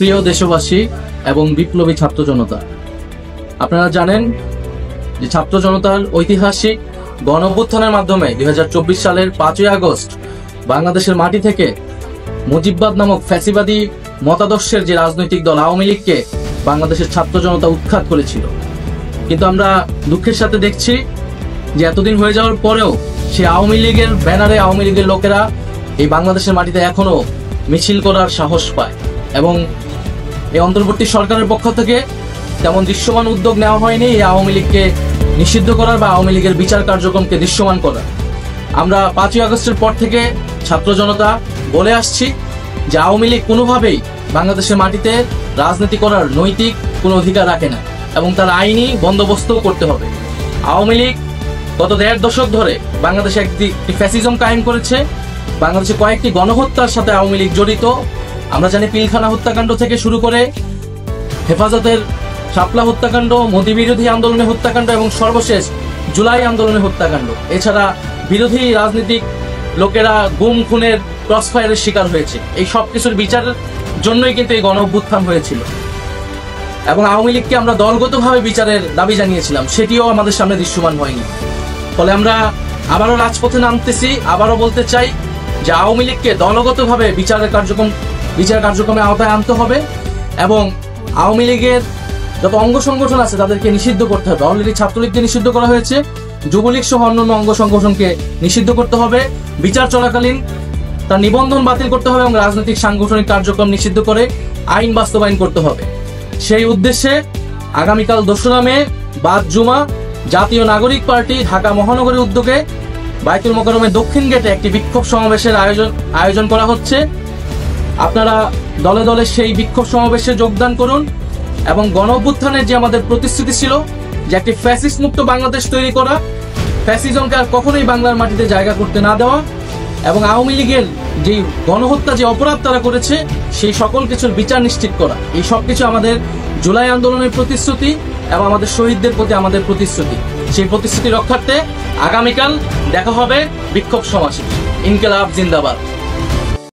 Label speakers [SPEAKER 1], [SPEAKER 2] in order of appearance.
[SPEAKER 1] প্রিয় দেশবাসী এবং বিপ্লবী ছাত্র জনতা, আপনারা জানেন যে ছাত্র জনতার ঐতিহাসিক গণ অভ্যুত্থানের মাধ্যমে 2024 সালের 5ই আগস্ট বাংলাদেশের মাটি থেকে মুজিববাদ নামক ফ্যাসিবাদী মতাদর্শের যে রাজনৈতিক দল আওয়ামী লীগকে বাংলাদেশের ছাত্র জনতা উৎখাত করেছিল। কিন্তু আমরা দুঃখের সাথে দেখছি যে এতদিন হয়ে যাওয়ার পরেও সেই আওয়ামী লীগের ব্যানারে আওয়ামী লীগের লোকেরা এই বাংলাদেশের মাটিতে এখনো মিছিল করার সাহস পায় এবং এই অন্তর্বর্তী সরকারের পক্ষ থেকে তেমন দৃশ্যমান উদ্যোগ নেওয়া হয়নি এই আওয়ামী লীগকে নিষিদ্ধ করার বা আওয়ামী লীগের বিচার কার্যক্রমকে দৃশ্যমান করার। আমরা 5ই আগস্টের পর থেকে ছাত্র জনতা বলে আসছি যে আওয়ামী লীগ কোনোভাবেই বাংলাদেশের মাটিতে রাজনীতি করার নৈতিক কোনো অধিকার রাখে না এবং তার আইনি বন্দোবস্তও করতে হবে। আওয়ামী লীগ গত 1.5 দশক ধরে বাংলাদেশে একটি ফ্যাসিজম কায়েম করেছে। বাংলাদেশে কয়েকটি গণহত্যার সাথে আওয়ামী লীগ জড়িত। আমরা জানি পিলখানা হত্যাকাণ্ড থেকে শুরু করে হেফাজতের শাপলা হত্যাকাণ্ড, মোদী বিরোধী আন্দোলনের হত্যাকাণ্ড এবং সর্বশেষ জুলাই আন্দোলনের হত্যাকাণ্ড। এছাড়া বিরোধী রাজনৈতিক লোকেরা গুম খুনের ক্রসফায়ারের শিকার হয়েছে। এই সব কিছুর বিচারের জন্যই কিন্তু এই গণ অভ্যুত্থান হয়েছিল এবং আওয়ামী লীগকে আমরা দলগতভাবে বিচারের দাবি জানিয়েছিলাম, সেটিও আমাদের সামনে দৃশ্যমান হয়নি। ফলে আমরা আবারও রাজপথে নামতেছি, আবারও বলতে চাই যে আওয়ামী লীগকে দলগতভাবে বিচার কার্যক্রমে আওতায় আনতে হবে এবং আওয়ামী লীগের যত অঙ্গ সংগঠন আছে তাদেরকে নিষিদ্ধ করতে হবে। অলরেডি ছাত্রলীগকে নিষিদ্ধ করা হয়েছে, যুবলীগ সহ অন্যান্য অঙ্গ সংগঠনকে নিষিদ্ধ করতে হবে। বিচার চলাকালীন তার নিবন্ধন বাতিল করতে হবে এবং রাজনৈতিক সাংগঠনিক কার্যক্রম নিষিদ্ধ করে আইন বাস্তবায়ন করতে হবে। সেই উদ্দেশ্যে আগামীকাল 2রা মে বাদ জুমা জাতীয় নাগরিক পার্টি ঢাকা মহানগরীর উদ্যোগে বায়তুল মোকাররমের দক্ষিণ গেটে একটি বিক্ষোভ সমাবেশের আয়োজন করা হচ্ছে। আপনারা দলে দলে সেই বিক্ষোভ সমাবেশে যোগদান করুন এবং গণ অভ্যুত্থানের যে আমাদের প্রতিশ্রুতি ছিল যে একটি ফ্যাসিস্ট মুক্ত বাংলাদেশ তৈরি করা, ফ্যাসিজমকে আর কখনোই বাংলার মাটিতে জায়গা করতে না দেওয়া এবং আওয়ামী লীগের যে গণহত্যা যে অপরাধ তারা করেছে সেই সকল কিছুর বিচার নিশ্চিত করা, এই সব কিছু আমাদের জুলাই আন্দোলনের প্রতিশ্রুতি এবং আমাদের শহীদদের প্রতি আমাদের প্রতিশ্রুতি। সেই প্রতিশ্রুতি রক্ষার্থে আগামীকাল দেখা হবে বিক্ষোভ সমাবেশে। ইনকিলাব জিন্দাবাদ।